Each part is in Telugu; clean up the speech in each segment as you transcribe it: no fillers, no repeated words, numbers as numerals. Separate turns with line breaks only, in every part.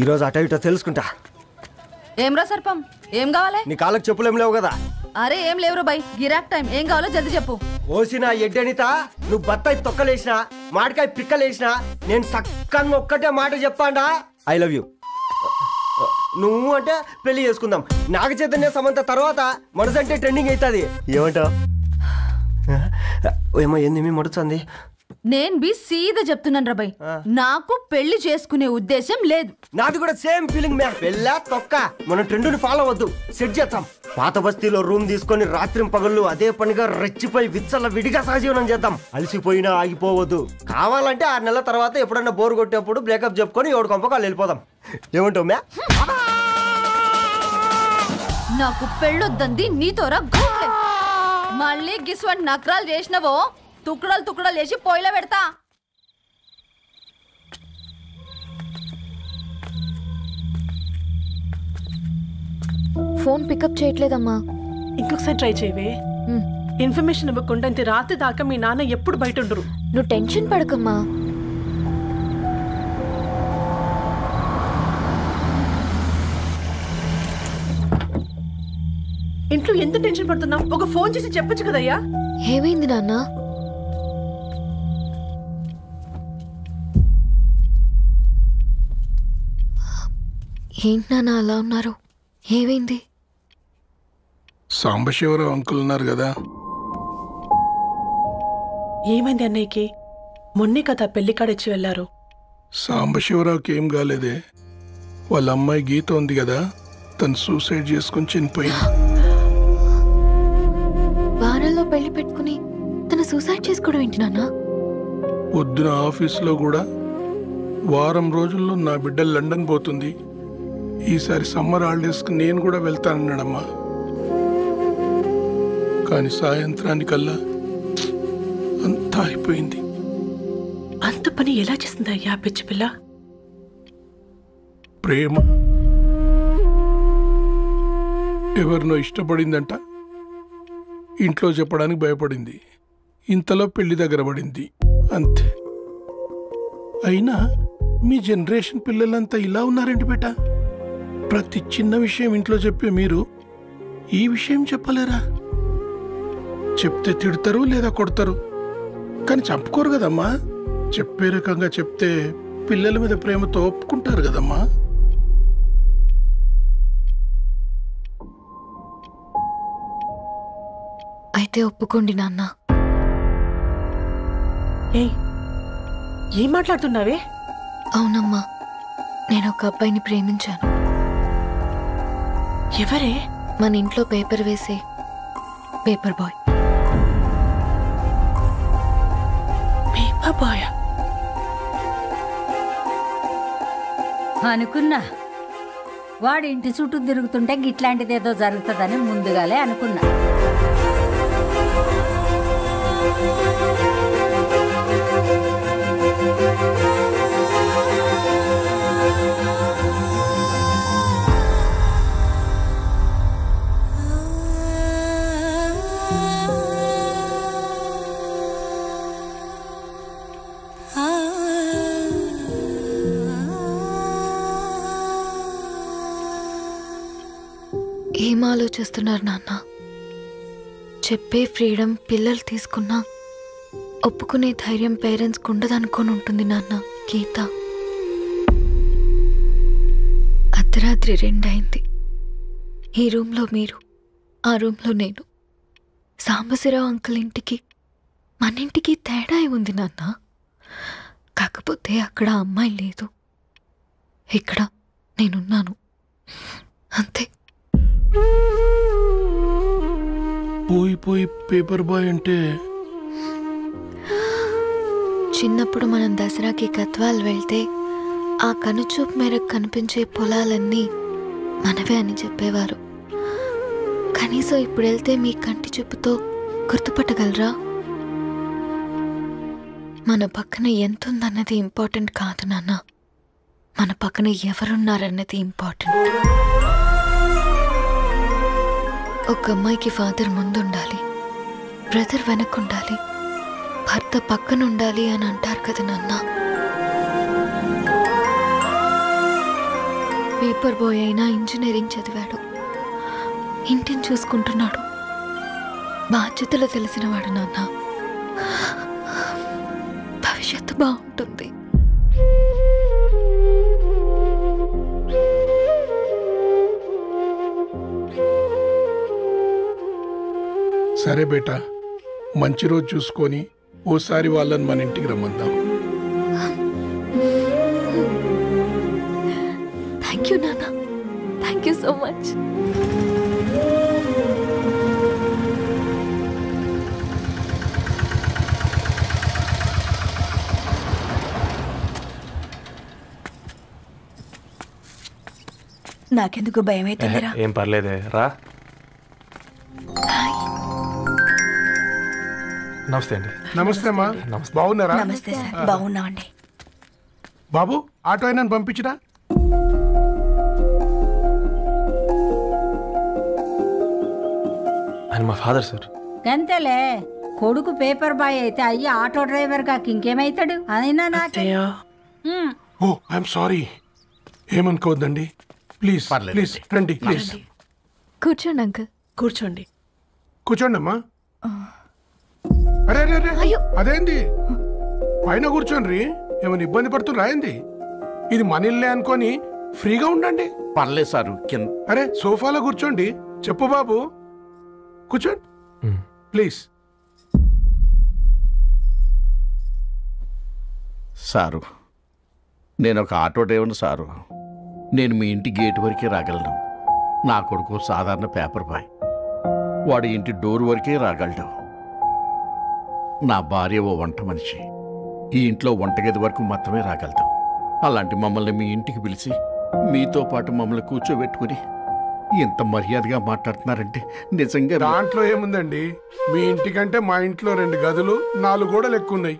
ఈరోజు అటో ఇటో తెలుసుకుంటా.
ఏమ్రా సర్పం, ఏం కావాలి?
నీ కాళ్ళకి చెప్పులేం లేవు కదా?
అరే ఏం లేవురా బై, గిరాక్ టైం. ఏం కావాలో జల్దీ చెప్పు.
ఓసిన ఎడ్డనిత, నువ్వు బత్తాయి తొక్కలేసినా మాడికాయ పిక్కలేసినా నేను సక్కగా ఒక్కటే మాట చెప్పాండా, ఐ లవ్ యూ. నువ్వు అంటే పెళ్లి చేసుకుందాం. నాగ చైతన్య సమంత తర్వాత మనసంటే ట్రెండింగ్ అవుతుంది. ఏమంటావు? ఏమో ఏంది మీ మడుతుంది?
నేను బి సీదా చెప్తున్నాను రా బై, నాకు పెళ్లి చేసుకునే ఉద్దేశం లేదు.
నాది కూడా సేమ్ ఫీలింగ్ మ్యా. పెళ్ళా తొక్క, మనం ట్రెండ్ని ఫాలో వద్దు, సెట్ చేద్దాం. పాత బస్తీలో రూమ్ తీసుకొని రాత్రి పగళ్ళు అదే పనిగా రెచ్చిపోయి విచ్చల విడిగా సహజీవనం చేద్దాం. అలసిపోయినా ఆగిపోవద్దు. కావాలంటే 6 నెలల తర్వాత ఎప్పుడన్నా బోర్ కొట్టేప్పుడు బ్రేకప్ చెప్పుకొని ఎవడు కొంపకాలు వెళ్ళిపోదాం. ఏమంటావు మ్యా?
నాకు పెళ్ళొద్దంది నీతోరా. మళ్ళీ గిస్వంటి నకరాలు చేసినవో తుక్కడలు తుక్కడలు చేసి పొయ్యిలో పెడతా.
ఫోన్ పికప్ చేయట్లేదమ్మా.
ఇంకొకసారి ట్రై చేయవే. ఇన్ఫర్మేషన్ ఇవ్వకుండా ఇంత రాత్రి దాకా మీ నాన్న ఎప్పుడు బయట ఉండరు.
నువ్వు టెన్షన్ పడకమ్మా.
ఇంట్లో ఎంత టెన్షన్ పడుతున్నావు? ఒక ఫోన్ చేసి చెప్పొచ్చు కదయ్యా.
ఏమైంది నాన్న? ఏంటి నాన్న అలా ఉన్నారు? ఏమైంది?
సాంబశివరావు అంకుల్ ఉన్నారు కదా.
ఏమైంది అన్నయ్యకి? మొన్నే కదా పెళ్లి కాడిచ్చి వెళ్ళారు.
సాంబశివరావుకి ఏం కాలేదే. వాళ్ళ అమ్మాయి గీత ఉంది కదా, తను సూసైడ్ చేసుకుని చనిపోయింది.
వారాల్లో పెళ్లి పెట్టుకుని తను సూసైడ్ చేసుకోవడం ఏంటి నాన్న?
పొద్దున ఆఫీసులో కూడా వారం రోజుల్లో నా బిడ్డ లండన్ పోతుంది, ఈసారి సమ్మర్ హాలిడేస్కి నేను కూడా వెళ్తానన్నాడమ్మా. కానీ సాయంత్రానికల్లా అంతా అయిపోయింది.
అంత పని ఎలా చేస్తుందయ్యా పిచ్చి పిల్ల?
ప్రేమ ఎవరినో ఇష్టపడిందంట, ఇంట్లో చెప్పడానికి భయపడింది. ఇంతలో పెళ్లి దగ్గర పడింది, అంతే. అయినా మీ జనరేషన్ పిల్లలంతా ఇలా ఉన్నారేంటి బేట? ప్రతి చిన్న విషయం ఇంట్లో చెప్పే మీరు ఈ విషయం చెప్పలేరా? చెప్తే తిడతారు లేదా కొడతారు, కానీ చంపుకోరు కదమ్మా. చెప్పే రకంగా చెప్తే పిల్లల మీద ప్రేమతో ఒప్పుకుంటారు కదమ్మా.
అయితే ఒప్పుకోండి నాన్న.
ఏం మాట్లాడుతున్నావే?
అవునమ్మా, నేను ఒక అబ్బాయిని ప్రేమించాను.
ఎవరే?
మన ఇంట్లో పేపర్ వేసే పేపర్ బాయ్.
పేపర్ బాయ్
అనుకున్నా. వాడి ఇంటి చుట్టూ తిరుగుతుంటే గిట్లాంటిదేదో జరుగుతుందని ముందుగాలే అనుకున్నా.
ఏం ఆలోచిస్తున్నారు నాన్న? చెప్పే ఫ్రీడమ్ పిల్లలు తీసుకున్నా ఒప్పుకునే ధైర్యం పేరెంట్స్కి ఉండదనుకొని ఉంటుంది నాన్న. గీత అర్ధరాత్రి 2 అయింది. ఈ రూమ్లో మీరు, ఆ రూమ్లో నేను. సాంబశివరావు అంకుల్ ఇంటికి మన ఇంటికి తేడా ఉంది నాన్న. కాకపోతే అక్కడ అమ్మాయి లేదు, ఇక్కడ నేనున్నాను, అంతే.
పోయి పోయి పేపర్ బాయ్ అంటే?
చిన్నప్పుడు మనం దసరాకి గద్వాల్ వెళ్తే ఆ కనుచూపు మేరకు కనిపించే పొలాలన్నీ మనవే అని చెప్పేవారు. కనీసం ఇప్పుడు వెళ్తే మీ కంటి చూపుతో గుర్తుపట్టగలరా? మన పక్కన ఎంతుందన్నది ఇంపార్టెంట్ కాదు నాన్న, మన పక్కన ఎవరున్నారన్నది ఇంపార్టెంట్. ఒక అమ్మాయికి ఫాదర్ ముందుండాలి, బ్రదర్ వెనకుండాలి, భర్త పక్కన ఉండాలి అని అంటారు కదా నాన్న. పేపర్ బాయ్ అయినా ఇంజనీరింగ్ చదివాడు, ఇంటిని చూసుకుంటున్నాడు, బాధ్యతలు తెలిసినవాడు. నాన్న భవిష్యత్తు బాగుంటుంది.
సరే బేటా, మంచి రోజు చూసుకొని ఓసారి వాళ్ళని మన ఇంటికి రమ్మందాం.
థ్యాంక్ యూ నాన్న, థ్యాంక్ యూ సో మచ్.
నాకెందుకు భయం అవుతుందిరా.
ఏం పర్లేదే, రా. నమస్తే అండి.
నమస్తే అమ్మా, బాగున్నారా?
నమస్తే సార్, బాగున్నామండి.
బాబు, ఆటో అయినా పంపించరా?
ఆయన మా ఫాదర్ సార్.
గంతేలే, కొడుకు పేపర్ బాయ్ అయితే అయ్యి ఆటో డ్రైవర్ కాక ఇంకేమైతాడు? అయినా నాకు
ఓ ఐఎమ్ సారీ, ఏమనుకోవద్దండి. ప్లీజ్ ప్లీజ్ రండి, ప్లీజ్
కూర్చోండి అంకుల్.
కూర్చోండి.
కూర్చోండి అమ్మా. అరే అరే అరే, అదేంది పైన కూర్చోండి, ఏమైనా ఇబ్బంది పడుతున్నా ఏంది? ఇది మన ఇల్లే అనుకొని ఫ్రీగా ఉండండి.
పర్లేదు సారు.
అరే సోఫాలో కూర్చోండి. చెప్పు బాబు, కూర్చోండి ప్లీజ్.
సారు, నేను ఒక ఆటో డ్రైవర్ని సారు. నేను మీ ఇంటి గేట్ వరకే రాగలను. నా కొడుకు సాధారణ పేపర్ బాయ్, వాడి ఇంటి డోర్ వరకే రాగలడు. నా భార్య ఓ వంట మనిషి, ఈ ఇంట్లో వంటగది వరకు మాత్రమే రాగలుగుతాం. అలాంటి మమ్మల్ని మీ ఇంటికి పిలిచి మీతో పాటు మమ్మల్ని కూర్చోబెట్టుకుని ఎంత మర్యాదగా మాట్లాడుతున్నారంటే నిజంగా.
దాంట్లో ఏముందండి, మీ ఇంటికంటే మా ఇంట్లో 2 గదులు 4 గోడలు ఎక్కువ ఉన్నాయి.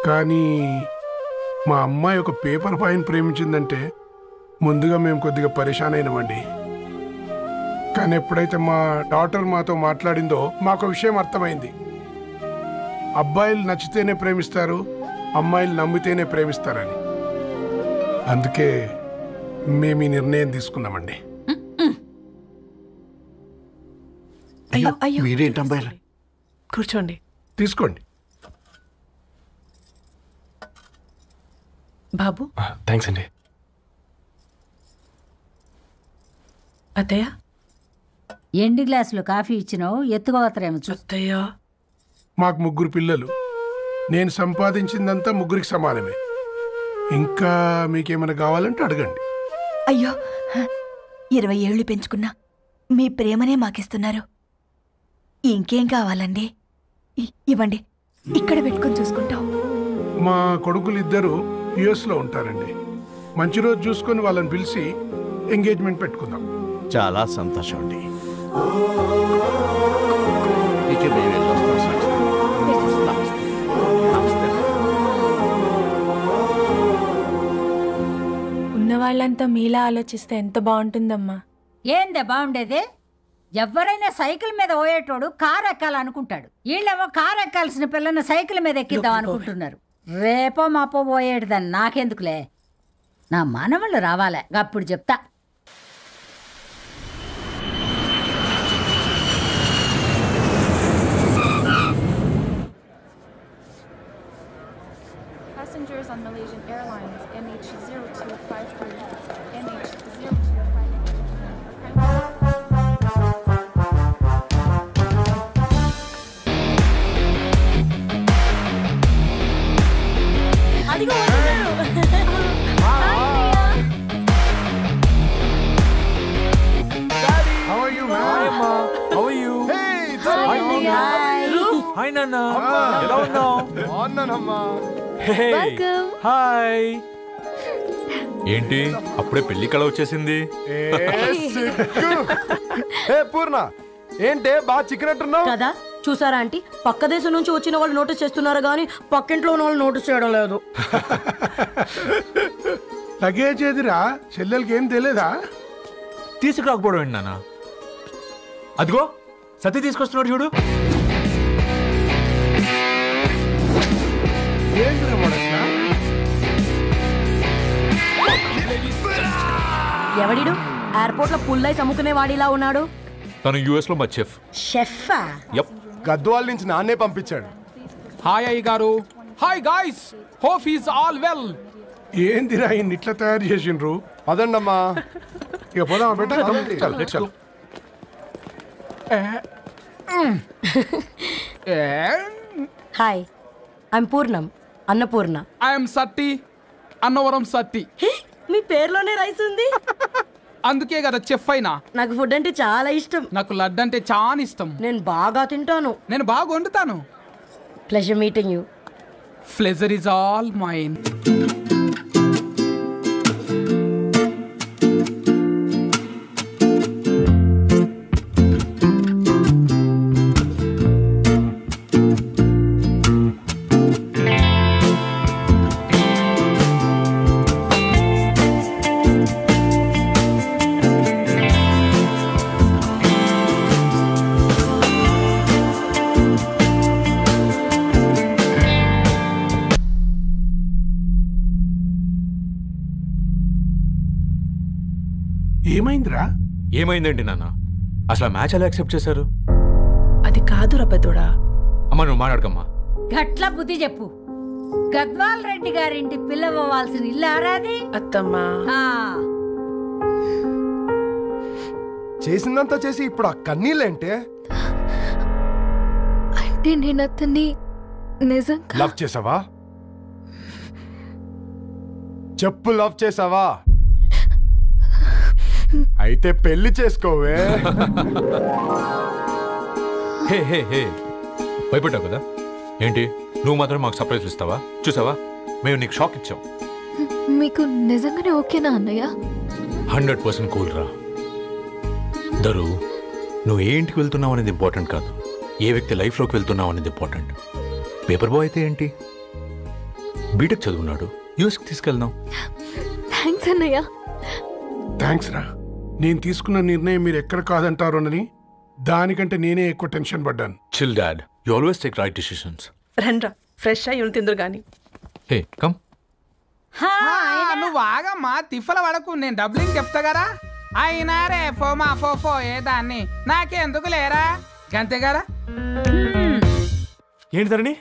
కానీ మా అమ్మాయి ఒక పేపర్ బాయ్ని ప్రేమించిందంటే ముందుగా మేము కొద్దిగా పరేషాన్ అయినామండి. కానీ ఎప్పుడైతే మా డాటర్ మాతో మాట్లాడిందో మాకు విషయం అర్థమైంది. అబ్బాయిలు నచ్చితేనే ప్రేమిస్తారు, అమ్మాయిలు నమ్మితేనే ప్రేమిస్తారని. అందుకే మేము ఈ నిర్ణయం తీసుకున్నామండి.
అయ్యో అయ్యో,
మీరేంటి అబ్బాయిలు?
కూర్చోండి.
తీసుకోండి.
బాబు.
థ్యాంక్స్ అండి.
అత్తయ్య,
ఎండి గ్లాసులో కాఫీ ఇచ్చినావు, ఎత్తుకోవతరేమో చూ.
అత్తయ్య,
మాకు 3 పిల్లలు. నేను సంపాదించిందంతా 3కి సమానమే. ఇంకా మీకేమైనా కావాలంటే అడగండి.
అయ్యో 20 ఏళ్ళు పెంచుకున్నా మీ ప్రేమనే మాకిస్తున్నారు. ఇంకేం కావాలండి? ఇవ్వండి, ఇక్కడ పెట్టుకొని చూసుకుంటాం.
మా కొడుకులు 2 యుఎస్లో ఉంటారండి. మంచి రోజు చూసుకొని వాళ్ళని పిలిచి ఎంగేజ్మెంట్ పెట్టుకుందాం.
చాలా సంతోషం అండి. ఇక మేము వెళ్ళొస్తాం సార్. నమస్తే. నమస్తే.
ఉన్నవాళ్ళంతా మీలా ఆలోచిస్తే ఎంత బాగుంటుందమ్మా.
ఏందే బాగుండేది? ఎవరైనా సైకిల్ మీద పోయేటోడు కారు ఎక్కాలనుకుంటాడు. వీళ్ళేమో కారు ఎక్కాల్సిన పిల్లని సైకిల్ మీద ఎక్కిద్దాం అనుకుంటున్నారు. రేపో మాపో పోయేడుదని నాకెందుకులే, నా మనవళ్ళు రావాలే, అప్పుడు చెప్తా.
Passengers on Malaysian Airlines MH0253, MH0253.
అదిగో
How are you, man?
How are you? Hi నాన్న, ఎలా ఉన్నావు? హాయ్. ఏంటి అప్పుడే పెళ్లి కళ వచ్చేసింది?
పూర్ణ ఏంటే బాగా చిక్కినట్టున్నావు
కదా. చూసారా ఆంటీ, పక్క దేశం నుంచి వచ్చిన వాళ్ళు నోటీస్ చేస్తున్నారు కానీ పక్కింట్లో ఉన్న వాళ్ళు నోటీస్ చేయడం లేదు.
లగేజ్ ఏదిరా? చెల్లెలకి ఏం తెలియదా?
తీసుకురాకపోవడం ఏంటి నాన్న? అదిగో సతీ తీసుకొస్తున్నాడు చూడు.
ఏంటిరా
ఎవడిడు ఎయిర్పోర్ట్ లో పుల్లై సమ్ముకునే వాడిలా ఉన్నాడు?
తను యుఎస్ లో మా చెఫ్.
షెఫా?
యప్.
గద్వాల్ నుంచి నాన్నే పంపించాడు.
హాయ్ అయ్య గారు. Hi guys, hope is all well.
ఏందిరా ఇన్ని ఇట్లా తయారు చేసిండ్రు?
అదండమ్మా.
ఇక పోదామా బెట్ట?
హాయ్, ఐఎమ్ పూర్ణం, అన్నపూర్ణ.
ఐఎమ్ సత్తి, అన్నవరం సత్తి.
మీ పేరులోనే రైస్ ఉంది.
అందుకే కదా చెఫ్ అయినా.
నాకు ఫుడ్ అంటే చాలా ఇష్టం.
నాకు లడ్డు అంటే చాలా ఇష్టం.
నేను బాగా తింటాను.
నేను బాగా వండుతాను.
Pleasure meeting you.
Pleasure is all mine.
ఏమైందిరా?
ఏమైందండి నాన్న? అసలు మ్యాచ్ ఎలా యాక్సెప్ట్ చేశారు?
అది కాదు రబ్బతోడా.
అమ్మ నువ్వు మాట్లాడకమ్మా.
గట్ల బుద్ధి చెప్పు. గద్వాల్ రెడ్డి గారింటి పిల్లవ్వాల్సిన ఇల్లు ఆరాది.
అత్తమ్మా
చేసిందంతా చేసి ఇప్పుడు ఆ కన్నీళ్ళేంటే?
అంటే నేను అతన్ని నిజంగా
లవ్ చేసావా? చెప్పు, లవ్ చేసావా? అయితే పెళ్లి చేసుకోవే.
హే హే హే, భయపడ్డావు కదా ఏంటి? నువ్వు మాత్రం మాకు సర్ప్రైజ్ ఇస్తావా? చూసావా, మేము నీకు షాక్ ఇచ్చాం.
మీకు నిజంగానే ఓకేనా అన్నయ్య?
100% కూల్ రా. దరు, నువ్వు ఏ ఇంటికి వెళ్తున్నావు అనేది ఇంపార్టెంట్ కాదు, ఏ వ్యక్తి లైఫ్లోకి వెళ్తున్నావు అనేది ఇంపార్టెంట్. పేపర్ బాయ్ అయితే ఏంటి, బీటెక్ చదువున్నాడు, యూఎస్కి తీసుకెళ్దాం.
థ్యాంక్స్ అన్నయ్య.
థ్యాంక్స్ రా. నేను తీసుకున్న నిర్ణయం మీరు ఎక్కడ కాదంటారోనని దానికంటే నేనే ఎక్కువ టెన్షన్ పడ్డాను.
Chill dad, you always take right decisions.
రండ్రా, ఫ్రెష్ అయ్యి తిందురు గాని.
Hey come.
నువ్వు ఆగమ్మా, తిఫల పడకు, నేను డబ్లింగ్ చెప్తా కదా. అయినా రే ఫో మా ఫో ఏ దాన్ని నాకెందుకు లేరా గంతే కదా.
ఏంటి ధరణి,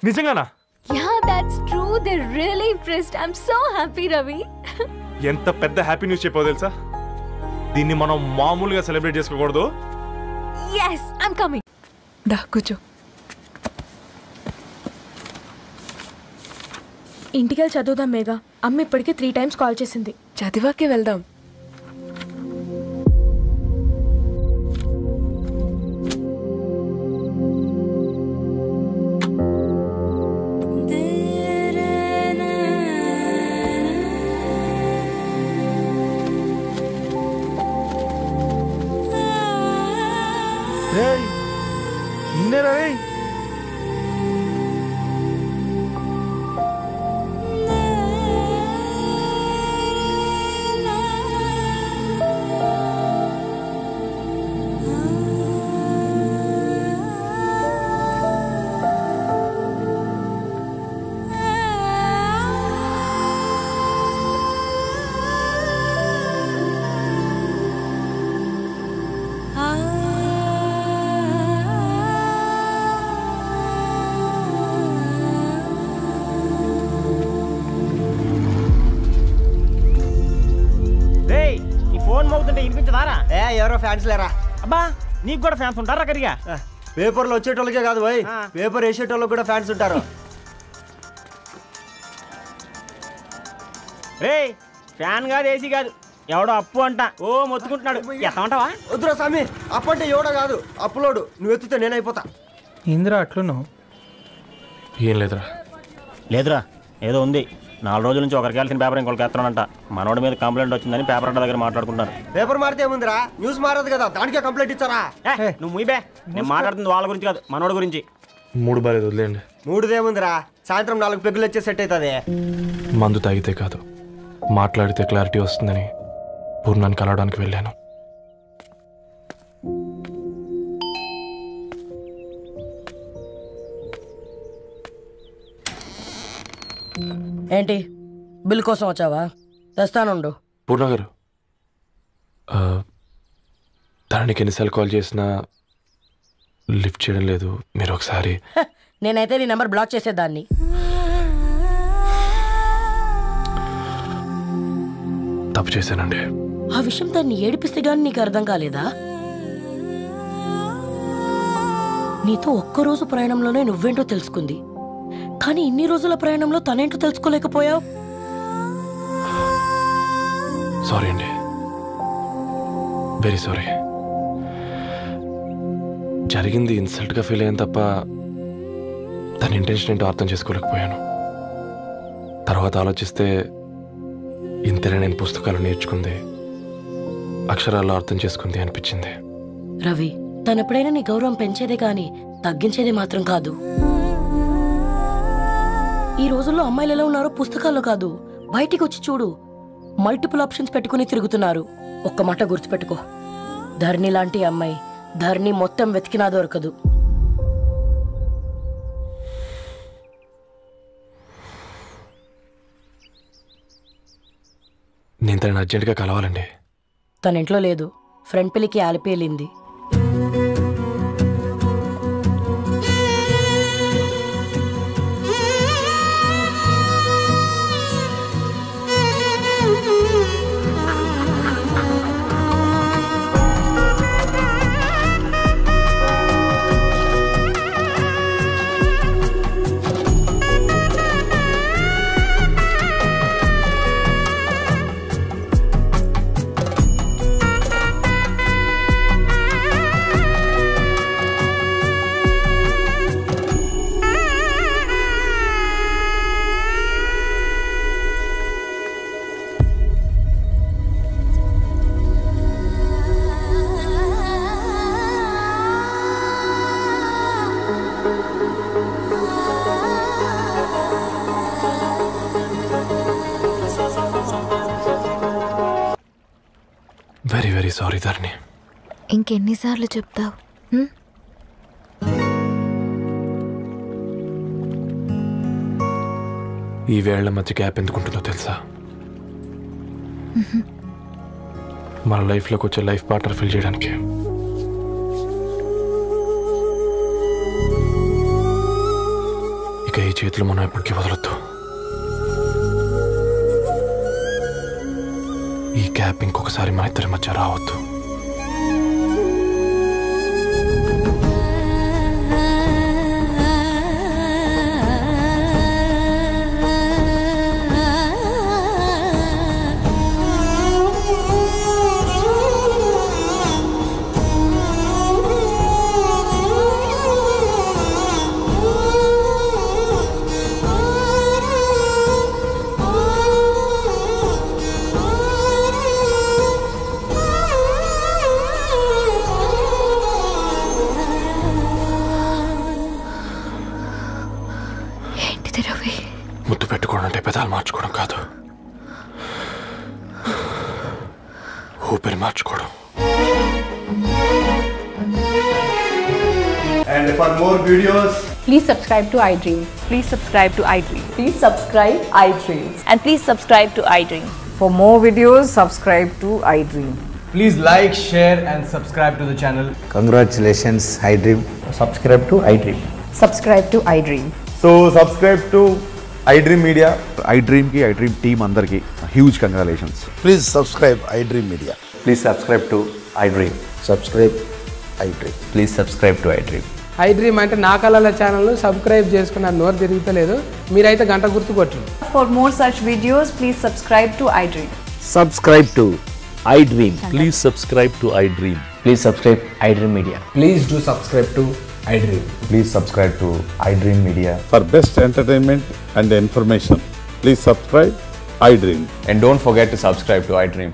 నిజంగానా?
Yeah, that's true. They're really impressed. I'm so happy, Ravi.
ఎంత పెద్ద హ్యాపీ న్యూస్ చెప్పావు తెలుసా? దీన్ని మనం మామూలుగా సెలబ్రేట్ చేసుకోకూడదు.
Yes, I'm coming.
దా కూర్చో. ఇంటికెళ్ళి చదువుదాం మేఘా. అమ్మ ఇప్పటికే 3 times కాల్ చేసింది. చదివాకే వెళ్దాం.
ఎవరో ఫ్యాన్స్ లేరా?
అబ్బా, నీకు కూడా ఫ్యాన్స్ ఉంటారా? కరిగా
పేపర్లో వచ్చేటోళ్ళకే కాదు భయ్, పేపర్ వేసేటోళ్ళకి కూడా ఫ్యాన్స్ ఉంటారు.
రే, ఫ్యాన్ కాదు, ఏసీ కాదు, ఎవడో అప్పు అంట ఓ మొత్తుకుంటున్నాడు. ఎత్తమంటావా?
వద్దురా స్వామి, అప్పు అంటే ఎవడో కాదు, అప్పులోడు. నువ్వు ఎత్తుతే నేనైపోతా.
ఇందిరా అట్లున్నావు?
ఏం లేదురా.
లేదురా, ఏదో ఉంది. 4 రోజుల నుంచి ఒకరికి వెళ్ళిన పేపర్ ఇంకొకరికి ఎత్తనంట. మనోడి మీద కంప్లైంట్ వచ్చిందని పేపర్ అడ్డ దగ్గర మాట్లాడుకుంటారు.
పేపర్ మారితే ఏముందిరా, న్యూస్ మారదు కదా, దానికే కంప్లైంట్ ఇచ్చారా?
నువ్వు ముయ్యబే, నేను మాట్లాడుతుంది వాళ్ళ గురించి కాదు, మనోడి గురించి.
3 బాలేదు, వదిలేండి.
3దేముందిరా, సాయంత్రం 4 పెగ్గులు వచ్చే సెట్ అవుతుంది.
మందు తాగితే కాదు, మాట్లాడితే క్లారిటీ వస్తుందని పూర్ణాన్ని కలవడానికి వెళ్ళాను.
ఏంటి, బిల్ కోసం వచ్చావా? తెస్తానుండు.
పూర్ణ గారు, తనకి ఎన్నిసార్లు కాల్ చేసినా లిఫ్ట్ చేయడం లేదు. మీరు ఒకసారి
నేనైతే నీ నెంబర్ బ్లాక్ చేసేదాన్ని.
తప్పు చేశానండి.
ఆ విషయం తన్ని ఏడిపిస్తే గానీ నీకు అర్థం కాలేదా? నీతో ఒక్కరోజు ప్రయాణంలోనే నువ్వేంటో తెలుసుకుంది, కానీ ఇన్ని రోజుల ప్రయాణంలో తనేంటో తెలుసుకోలేకపోయావు.
సారీ అండి, వెరీ సారీ. జరిగింది ఇన్సల్ట్గా ఫీల్ అయ్యాను తప్ప తన ఇంటెన్షన్ ఏంటో అర్థం చేసుకోలేకపోయాను. తర్వాత ఆలోచిస్తే ఇంతనే నేను పుస్తకాలు నేర్చుకుంది, అక్షరాల్లో అర్థం చేసుకుంది అనిపించింది.
రవి, తనెప్పుడైనా నీ గౌరవం పెంచేదే కానీ తగ్గించేదే మాత్రం కాదు. ఈ రోజుల్లో అమ్మాయిలు ఎలా ఉన్నారో పుస్తకాల్లో కాదు, బయటికి వచ్చి చూడు. మల్టిపుల్ ఆప్షన్స్ పెట్టుకుని తిరుగుతున్నారు. ఒక్క మాట గుర్తుపెట్టుకో, ధరణి లాంటి అమ్మాయి ధరణి మొత్తం వెతికినా దొరకదు.
నేను తనని అర్జెంటుగా కలవాలండి.
తన ఇంట్లో లేదు, ఫ్రెండ్ పెళ్లికి ఆలిపేలింది.
వెరీ వెరీ సారీ ధరణి.
ఇంకెన్నిసార్లు చెప్తావు?
ఈ వేళ్ల మధ్య గ్యాప్ ఎందుకుంటుందో తెలుసా? మన లైఫ్లోకి వచ్చే లైఫ్ పార్ట్నర్ ఫిల్ చేయడానికి. ఇక ఈ చేతులు మనం ఎప్పటికీ వదలొద్దు. ఈ గ్యాప్ ఇంకొకసారి మన ఇద్దరి మధ్య రావద్దు. ముద్దు పెట్టుకోవడం అంటే పెదాలు మార్చుకోవడం కాదు, ఊపిరి మార్చుకోవడం.
And for more videos,
please subscribe to iDream. Please subscribe to iDream. Please subscribe iDream. And please subscribe to iDream.
For more videos, subscribe to iDream.
please like, share and subscribe to the channel.
Congratulations, iDream.
Subscribe to iDream.
Subscribe to iDream.
So subscribe to iDream Media. iDream ki iDream team andarki huge congratulations.
Please subscribe iDream Media.
Please subscribe to iDream.
Subscribe iDream.
Please subscribe to iDream.
iDream అంటే నా కళల ఛానల్ సబ్స్క్రైబ్ చేసుకున్న నోరు తిరుగుతలేదు, మీరైతే గంట గుర్తు కొట్టండి.
For more such videos, please subscribe to iDream.
Subscribe to iDream. Please subscribe to iDream.
Please subscribe iDream Media. Please do subscribe to iDream.
Please subscribe to iDream Media.
For best entertainment and information, please subscribe iDream.
And don't forget to subscribe to iDream.